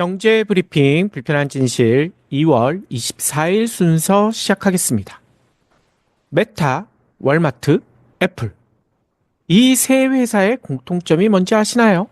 경제 브리핑 불편한 진실 2월 24일 순서 시작하겠습니다. 메타, 월마트, 애플. 이 세 회사의 공통점이 뭔지 아시나요?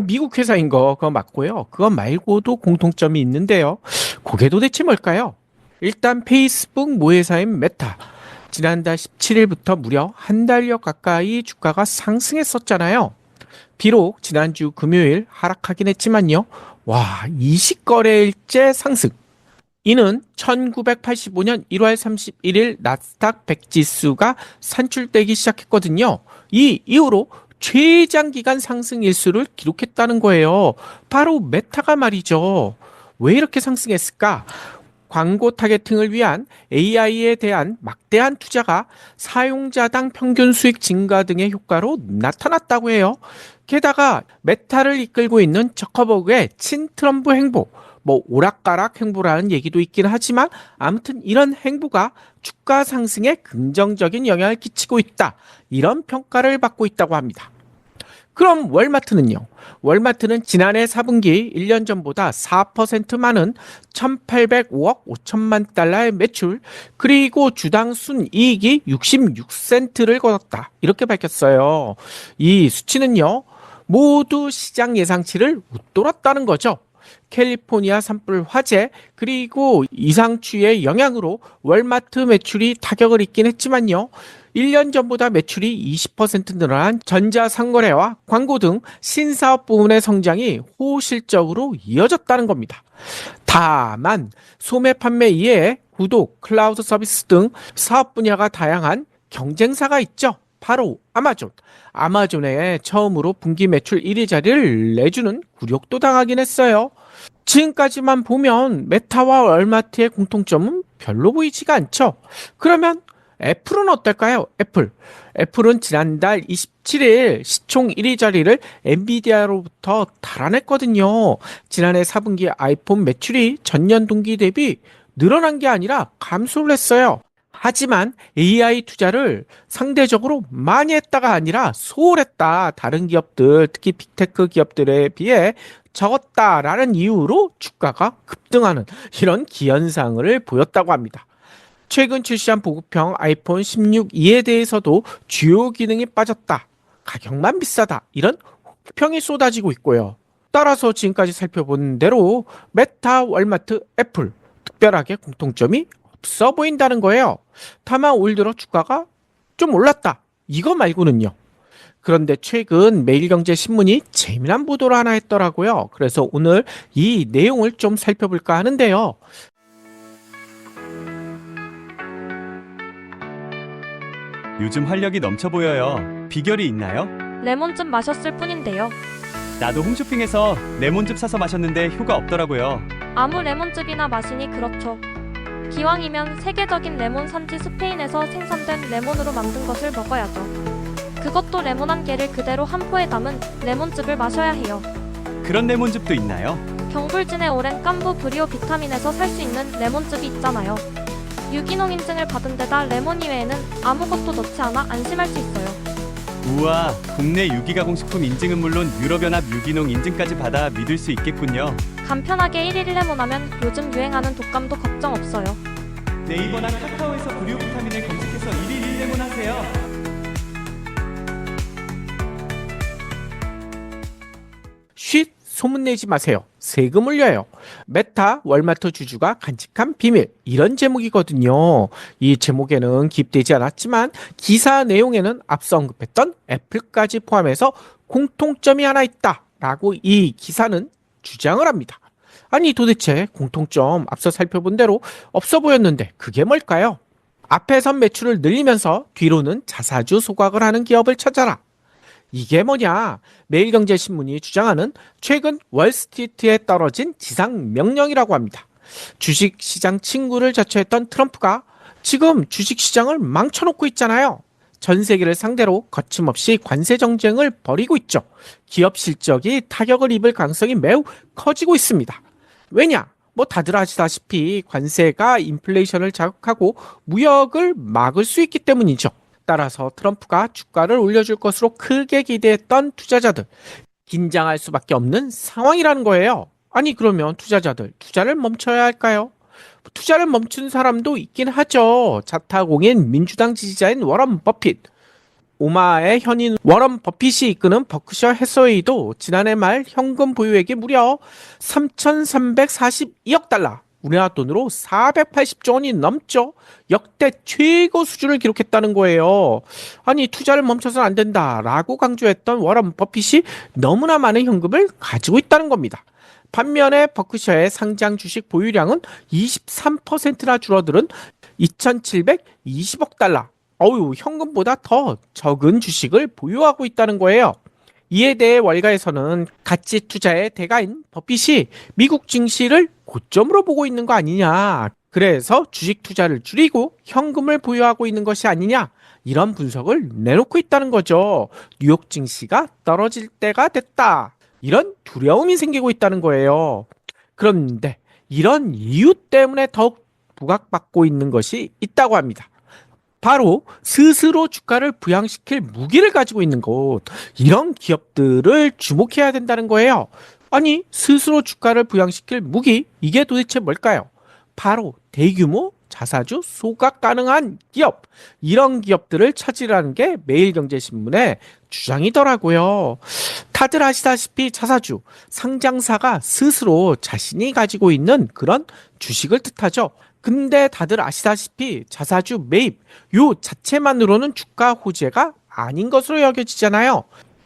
미국 회사인 거 그거 맞고요. 그거 말고도 공통점이 있는데요. 그게 도대체 뭘까요? 일단 페이스북 모회사인 메타. 지난달 17일부터 무려 한 달여 가까이 주가가 상승했었잖아요. 비록 지난주 금요일 하락하긴 했지만요. 와, 20거래일째 상승. 이는 1985년 1월 31일 나스닥 100 지수가 산출되기 시작했거든요. 이 이후로 최장기간 상승 일수를 기록했다는 거예요. 바로 메타가 말이죠. 왜 이렇게 상승했을까? 광고 타겟팅을 위한 AI에 대한 막대한 투자가 사용자당 평균 수익 증가 등의 효과로 나타났다고 해요. 게다가 메타를 이끌고 있는 저커버그의 친트럼프 행보, 오락가락 행보라는 얘기도 있긴 하지만 아무튼 이런 행보가 주가 상승에 긍정적인 영향을 끼치고 있다. 이런 평가를 받고 있다고 합니다. 그럼 월마트는요? 월마트는 지난해 4분기 1년 전보다 4% 많은 1,805억 5천만 달러의 매출, 그리고 주당 순이익이 66센트를 거뒀다. 이렇게 밝혔어요. 이 수치는요, 모두 시장 예상치를 웃돌았다는 거죠. 캘리포니아 산불 화재 그리고 이상추의 영향으로 월마트 매출이 타격을 입긴 했지만요. 1년 전보다 매출이 20% 늘어난 전자상거래와 광고 등 신사업 부문의 성장이 호실적으로 이어졌다는 겁니다. 다만 소매 판매 이외에 구독, 클라우드 서비스 등 사업 분야가 다양한 경쟁사가 있죠. 바로 아마존. 아마존에 처음으로 분기 매출 1위 자리를 내주는 굴욕도 당하긴 했어요. 지금까지만 보면 메타와 월마트의 공통점은 별로 보이지가 않죠. 그러면 애플은 어떨까요? 애플은 지난달 27일 시총 1위 자리를 엔비디아로부터 달아냈거든요. 지난해 4분기 아이폰 매출이 전년 동기 대비 늘어난 게 아니라 감소를 했어요. 하지만 AI 투자를 상대적으로 많이 했다가 아니라 소홀했다. 다른 기업들, 특히 빅테크 기업들에 비해 적었다라는 이유로 주가가 급등하는 이런 기현상을 보였다고 합니다. 최근 출시한 보급형 아이폰 16e에 대해서도 주요 기능이 빠졌다. 가격만 비싸다. 이런 혹평이 쏟아지고 있고요. 따라서 지금까지 살펴본 대로 메타, 월마트, 애플 특별하게 공통점이 없어 보인다는 거예요. 다만 올 들어 주가가 좀 올랐다. 이거 말고는요. 그런데 최근 매일경제신문이 재미난 보도를 하나 했더라고요. 그래서 오늘 이 내용을 좀 살펴볼까 하는데요. 요즘 활력이 넘쳐 보여요. 비결이 있나요? 레몬즙 마셨을 뿐인데요. 나도 홈쇼핑에서 레몬즙 사서 마셨는데 효과 없더라고요. 아무 레몬즙이나 마시니 그렇죠. 기왕이면 세계적인 레몬 산지 스페인에서 생산된 레몬으로 만든 것을 먹어야죠. 그것도 레몬 한 개를 그대로 한 포에 담은 레몬즙을 마셔야 해요. 그런 레몬즙도 있나요? 경불진의 오랜 깐부 브리오 비타민에서 살 수 있는 레몬즙이 있잖아요. 유기농 인증을 받은 데다 레몬 이외에는 아무것도 넣지 않아 안심할 수 있어요. 우와, 국내 유기가공식품 인증은 물론 유럽연합 유기농 인증까지 받아 믿을 수 있겠군요. 간편하게 1일 1레몬 하면 요즘 유행하는 독감도 걱정 없어요. 네이버나 카카오에서 브리오 비타민을 검색해서 1일 1레몬 하세요. 쉿! 소문내지 마세요. 세금 올려요. 메타, 월마트 주주가 간직한 비밀. 이런 제목이거든요. 이 제목에는 기입되지 않았지만 기사 내용에는 앞서 언급했던 애플까지 포함해서 공통점이 하나 있다. 라고 이 기사는 주장을 합니다. 아니 도대체 공통점 앞서 살펴본 대로 없어 보였는데 그게 뭘까요? 앞에선 매출을 늘리면서 뒤로는 자사주 소각을 하는 기업을 찾아라. 이게 뭐냐? 매일경제신문이 주장하는 최근 월스트리트에 떨어진 지상 명령이라고 합니다. 주식시장 친구를 자처했던 트럼프가 지금 주식시장을 망쳐놓고 있잖아요. 전 세계를 상대로 거침없이 관세 정쟁을 벌이고 있죠. 기업 실적이 타격을 입을 가능성이 매우 커지고 있습니다. 왜냐? 다들 아시다시피 관세가 인플레이션을 자극하고 무역을 막을 수 있기 때문이죠. 따라서 트럼프가 주가를 올려줄 것으로 크게 기대했던 투자자들 긴장할 수밖에 없는 상황이라는 거예요. 아니, 그러면 투자자들 투자를 멈춰야 할까요? 투자를 멈춘 사람도 있긴 하죠. 자타공인 민주당 지지자인 워런 버핏. 오마의 현인 워런 버핏이 이끄는 버크셔 해서웨이도 지난해 말 현금 보유액이 무려 3,342억 달러. 우리나라 돈으로 480조 원이 넘죠. 역대 최고 수준을 기록했다는 거예요. 아니, 투자를 멈춰서는 안 된다라고 강조했던 워런 버핏이 너무나 많은 현금을 가지고 있다는 겁니다. 반면에 버크셔의 상장 주식 보유량은 23%나 줄어들은 2,720억 달러. 어우, 현금보다 더 적은 주식을 보유하고 있다는 거예요. 이에 대해 월가에서는 가치 투자의 대가인 버핏이 미국 증시를 고점으로 보고 있는 거 아니냐. 그래서 주식 투자를 줄이고 현금을 보유하고 있는 것이 아니냐. 이런 분석을 내놓고 있다는 거죠. 뉴욕 증시가 떨어질 때가 됐다. 이런 두려움이 생기고 있다는 거예요. 그런데 이런 이유 때문에 더욱 부각받고 있는 것이 있다고 합니다. 바로 스스로 주가를 부양시킬 무기를 가지고 있는 곳, 이런 기업들을 주목해야 된다는 거예요. 아니, 스스로 주가를 부양시킬 무기, 이게 도대체 뭘까요? 바로 대규모 자사주 소각 가능한 기업, 이런 기업들을 찾으라는 게 매일경제신문의 주장이더라고요. 다들 아시다시피 자사주, 상장사가 스스로 자신이 가지고 있는 그런 주식을 뜻하죠. 근데 다들 아시다시피 자사주 매입, 요 자체만으로는 주가 호재가 아닌 것으로 여겨지잖아요.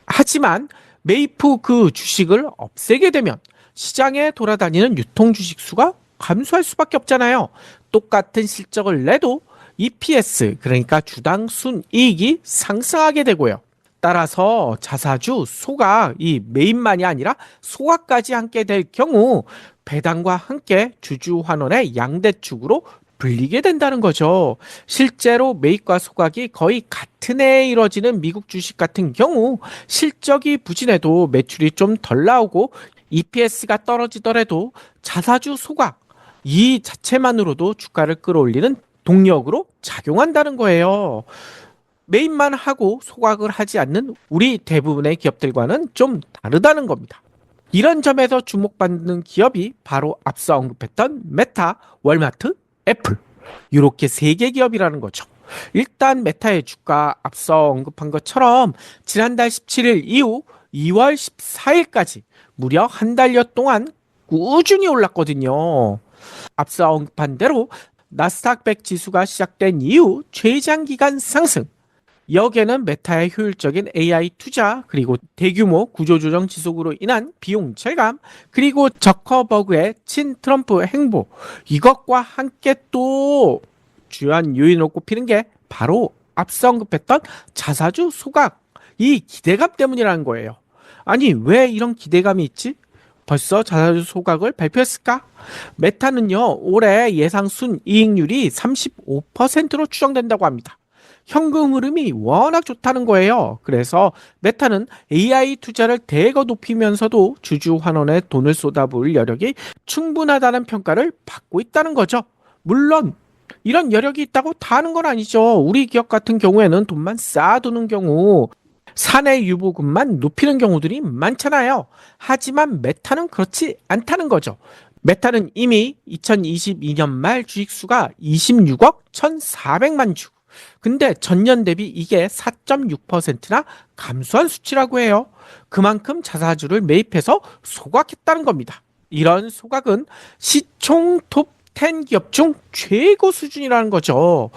하지만 매입 후 그 주식을 없애게 되면 시장에 돌아다니는 유통 주식 수가 감소할 수밖에 없잖아요. 똑같은 실적을 내도 EPS, 그러니까 주당 순이익이 상승하게 되고요. 따라서 자사주 소각, 이 매입만이 아니라 소각까지 함께 될 경우 배당과 함께 주주 환원의 양대축으로 불리게 된다는 거죠. 실제로 매입과 소각이 거의 같은 해에 이뤄지는 미국 주식 같은 경우 실적이 부진해도 매출이 좀 덜 나오고 EPS가 떨어지더라도 자사주 소각, 이 자체만으로도 주가를 끌어올리는 동력으로 작용한다는 거예요. 매입만 하고 소각을 하지 않는 우리 대부분의 기업들과는 좀 다르다는 겁니다. 이런 점에서 주목받는 기업이 바로 앞서 언급했던 메타, 월마트, 애플, 이렇게 세 개 기업이라는 거죠. 일단 메타의 주가 앞서 언급한 것처럼 지난달 17일 이후 2월 14일까지 무려 한 달여 동안 꾸준히 올랐거든요. 앞서 언급한 대로 나스닥 100 지수가 시작된 이후 최장기간 상승. 여기에는 메타의 효율적인 AI 투자, 그리고 대규모 구조조정 지속으로 인한 비용 절감, 그리고 저커버그의 친트럼프 행보, 이것과 함께 또 주요한 요인으로 꼽히는 게 바로 앞서 언급했던 자사주 소각, 이 기대감 때문이라는 거예요. 아니, 왜 이런 기대감이 있지? 벌써 자사주 소각을 발표했을까? 메타는요, 올해 예상 순이익률이 35%로 추정된다고 합니다. 현금 흐름이 워낙 좋다는 거예요. 그래서 메타는 AI 투자를 대거 높이면서도 주주 환원에 돈을 쏟아부을 여력이 충분하다는 평가를 받고 있다는 거죠. 물론 이런 여력이 있다고 다 하는 건 아니죠. 우리 기업 같은 경우에는 돈만 쌓아두는 경우, 사내 유보금만 높이는 경우들이 많잖아요. 하지만 메타는 그렇지 않다는 거죠. 메타는 이미 2022년 말 주식수가 26억 1,400만 주. 근데 전년 대비 이게 4.6%나 감소한 수치라고 해요. 그만큼 자사주를 매입해서 소각했다는 겁니다. 이런 소각은 시총 톱 10 기업 중 최고 수준이라는 거죠.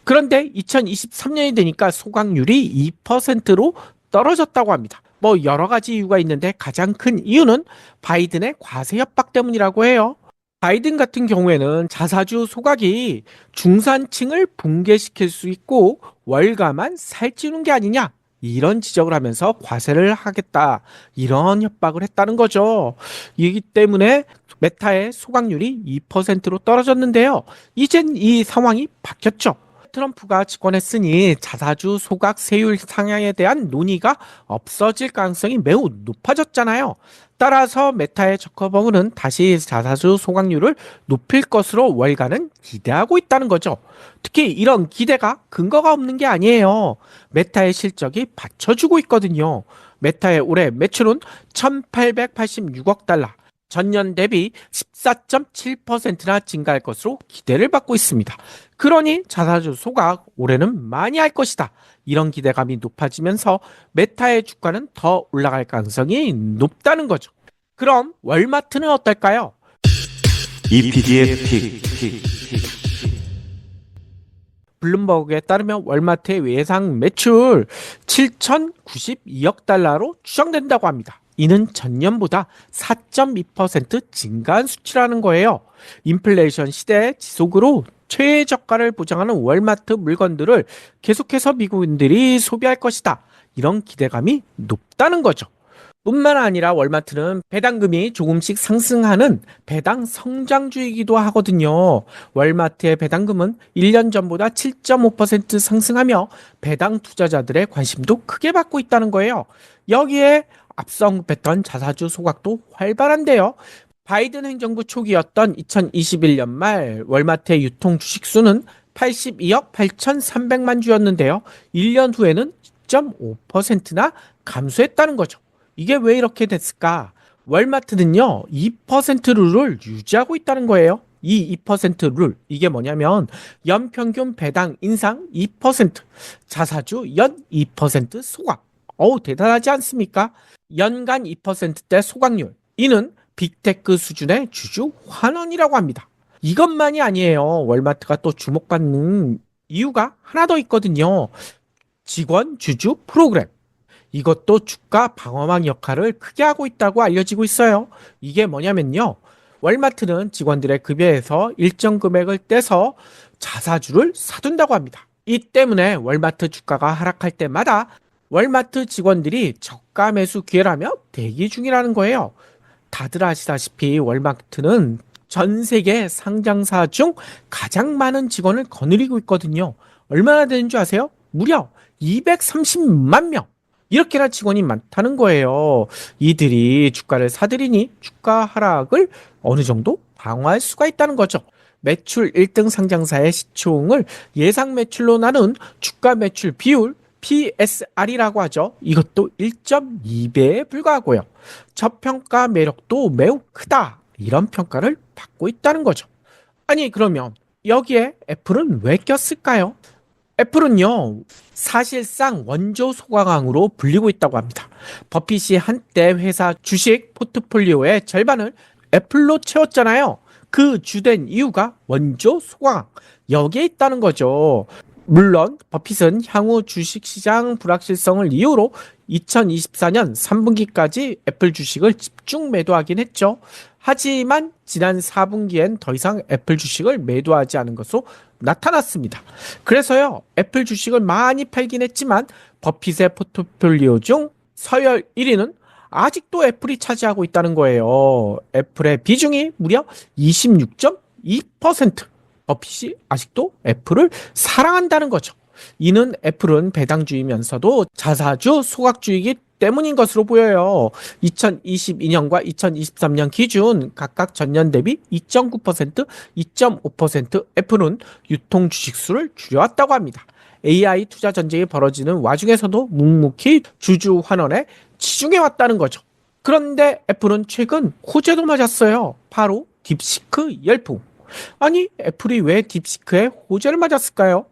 그런데 2023년이 되니까 소각률이 2%로 떨어졌다고 합니다. 뭐 여러 가지 이유가 있는데 가장 큰 이유는 바이든의 과세 협박 때문이라고 해요. 바이든 같은 경우에는 자사주 소각이 중산층을 붕괴시킬 수 있고 월가만 살찌우는 게 아니냐, 이런 지적을 하면서 과세를 하겠다, 이런 협박을 했다는 거죠. 이기 때문에 메타의 소각률이 2%로 떨어졌는데요. 이젠 이 상황이 바뀌었죠. 트럼프가 집권했으니 자사주 소각 세율 상향에 대한 논의가 없어질 가능성이 매우 높아졌잖아요. 따라서 메타의 저커버그는 다시 자사주 소각률을 높일 것으로 월가는 기대하고 있다는 거죠. 특히 이런 기대가 근거가 없는 게 아니에요. 메타의 실적이 받쳐주고 있거든요. 메타의 올해 매출은 1,886억 달러, 전년 대비 14.7%나 증가할 것으로 기대를 받고 있습니다. 그러니 자사주 소각 올해는 많이 할 것이다. 이런 기대감이 높아지면서 메타의 주가는 더 올라갈 가능성이 높다는 거죠. 그럼 월마트는 어떨까요? EPD의 픽. 블룸버그에 따르면 월마트의 예상 매출 7,092억 달러로 추정된다고 합니다. 이는 전년보다 4.2% 증가한 수치라는 거예요. 인플레이션 시대 지속으로 최저가를 보장하는 월마트 물건들을 계속해서 미국인들이 소비할 것이다. 이런 기대감이 높다는 거죠. 뿐만 아니라 월마트는 배당금이 조금씩 상승하는 배당 성장주이기도 하거든요. 월마트의 배당금은 1년 전보다 7.5% 상승하며 배당 투자자들의 관심도 크게 받고 있다는 거예요. 여기에 앞서 언급했던 자사주 소각도 활발한데요. 바이든 행정부 초기였던 2021년 말 월마트의 유통 주식 수는 82억 8,300만 주였는데요. 1년 후에는 10.5%나 감소했다는 거죠. 이게 왜 이렇게 됐을까? 월마트는요, 2% 룰을 유지하고 있다는 거예요. 이 2% 룰, 이게 뭐냐면 연평균 배당 인상 2%, 자사주 연 2% 소각. 대단하지 않습니까? 연간 2%대 소각률. 이는 빅테크 수준의 주주 환원이라고 합니다. 이것만이 아니에요. 월마트가 또 주목받는 이유가 하나 더 있거든요. 직원 주주 프로그램. 이것도 주가 방어막 역할을 크게 하고 있다고 알려지고 있어요. 이게 뭐냐면요. 월마트는 직원들의 급여에서 일정 금액을 떼서 자사주를 사둔다고 합니다. 이 때문에 월마트 주가가 하락할 때마다 월마트 직원들이 저가 매수 기회를 하며 대기 중이라는 거예요. 다들 아시다시피 월마트는 전 세계 상장사 중 가장 많은 직원을 거느리고 있거든요. 얼마나 되는 줄 아세요? 무려 230만 명. 이렇게나 직원이 많다는 거예요. 이들이 주가를 사들이니 주가 하락을 어느 정도 방어할 수가 있다는 거죠. 매출 1등 상장사의 시총을 예상 매출로 나눈 주가 매출 비율 PSR이라고 하죠. 이것도 1.2배에 불과하고요. 저평가 매력도 매우 크다. 이런 평가를 받고 있다는 거죠. 아니 그러면 여기에 애플은 왜 꼈을까요? 애플은요, 사실상 원조 소강왕으로 불리고 있다고 합니다. 버핏이 한때 회사 주식 포트폴리오의 절반을 애플로 채웠잖아요. 그 주된 이유가 원조 소강왕. 여기에 있다는 거죠. 물론 버핏은 향후 주식시장 불확실성을 이유로 2024년 3분기까지 애플 주식을 집중 매도하긴 했죠. 하지만 지난 4분기엔 더 이상 애플 주식을 매도하지 않은 것으로 나타났습니다. 그래서요, 애플 주식을 많이 팔긴 했지만 버핏의 포트폴리오 중 서열 1위는 아직도 애플이 차지하고 있다는 거예요. 애플의 비중이 무려 26.2%. 버핏이 아직도 애플을 사랑한다는 거죠. 이는 애플은 배당주이면서도 자사주 소각주이기 때문인 것으로 보여요. 2022년과 2023년 기준 각각 전년 대비 2.9%, 2.5% 애플은 유통 주식수를 줄여왔다고 합니다. AI 투자 전쟁이 벌어지는 와중에서도 묵묵히 주주 환원에 치중해왔다는 거죠. 그런데 애플은 최근 호재도 맞았어요. 바로 딥시크 열풍. 아니, 애플이 왜 딥시크에 호재를 맞았을까요?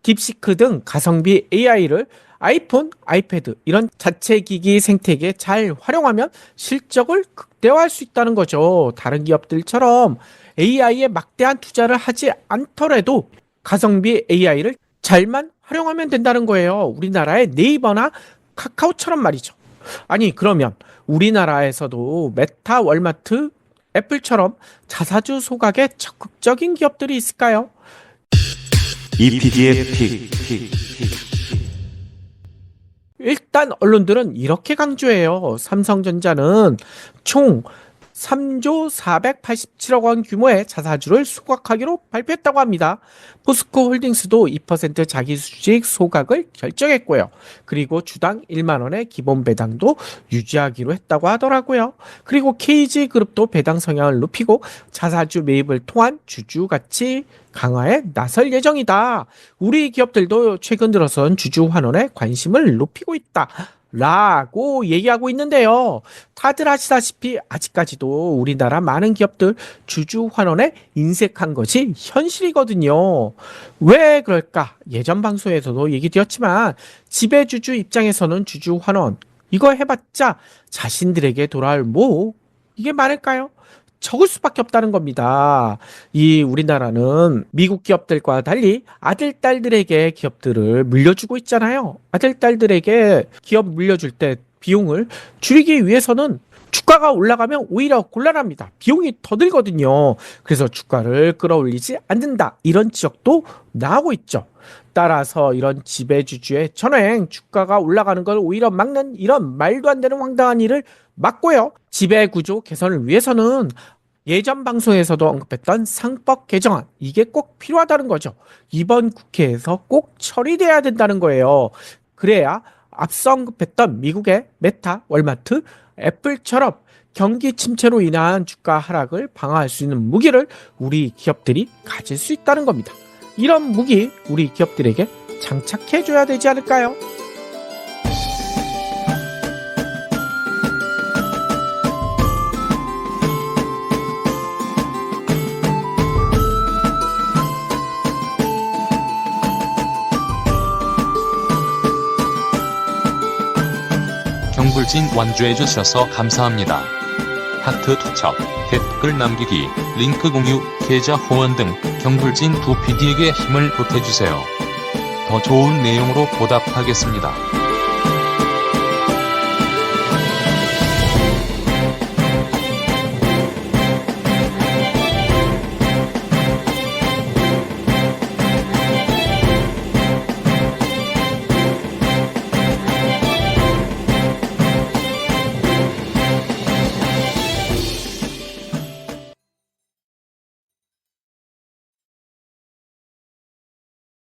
딥시크 등 가성비 AI를 아이폰, 아이패드 이런 자체 기기 생태계에 잘 활용하면 실적을 극대화할 수 있다는 거죠. 다른 기업들처럼 AI에 막대한 투자를 하지 않더라도 가성비 AI를 잘만 활용하면 된다는 거예요. 우리나라의 네이버나 카카오처럼 말이죠. 아니 그러면 우리나라에서도 메타, 월마트, 애플처럼 자사주 소각에 적극적인 기업들이 있을까요? EPD의 픽. 일단 언론들은 이렇게 강조해요. 삼성전자는 총 3조 487억 원 규모의 자사주를 소각하기로 발표했다고 합니다. 포스코 홀딩스도 2% 자기 주식 소각을 결정했고요. 그리고 주당 1만 원의 기본 배당도 유지하기로 했다고 하더라고요. 그리고 KG그룹도 배당 성향을 높이고 자사주 매입을 통한 주주 가치 강화에 나설 예정이다. 우리 기업들도 최근 들어선 주주 환원에 관심을 높이고 있다. 라고 얘기하고 있는데요. 다들 아시다시피 아직까지도 우리나라 많은 기업들 주주 환원에 인색한 것이 현실이거든요. 왜 그럴까? 예전 방송에서도 얘기 드렸지만 지배주주 입장에서는 주주 환원 이거 해봤자 자신들에게 돌아올 이게 많을까요? 적을 수밖에 없다는 겁니다. 이 우리나라는 미국 기업들과 달리 아들, 딸들에게 기업들을 물려주고 있잖아요. 아들, 딸들에게 기업 물려줄 때 비용을 줄이기 위해서는 주가가 올라가면 오히려 곤란합니다. 비용이 더 들거든요. 그래서 주가를 끌어올리지 않는다. 이런 지적도 나오고 있죠. 따라서 이런 지배주주의 전횡, 주가가 올라가는 걸 오히려 막는 이런 말도 안 되는 황당한 일을 막고요. 지배구조 개선을 위해서는 예전 방송에서도 언급했던 상법 개정안 이게 꼭 필요하다는 거죠. 이번 국회에서 꼭 처리돼야 된다는 거예요. 그래야 앞서 언급했던 미국의 메타, 월마트, 애플처럼 경기 침체로 인한 주가 하락을 방어할 수 있는 무기를 우리 기업들이 가질 수 있다는 겁니다. 이런 무기 우리 기업들에게 장착해줘야 되지 않을까요? 경불진 완주해 주셔서 감사합니다. 하트 투척, 댓글 남기기, 링크 공유, 계좌 후원 등 경불진 두 PD에게 힘을 보태주세요. 더 좋은 내용으로 보답하겠습니다.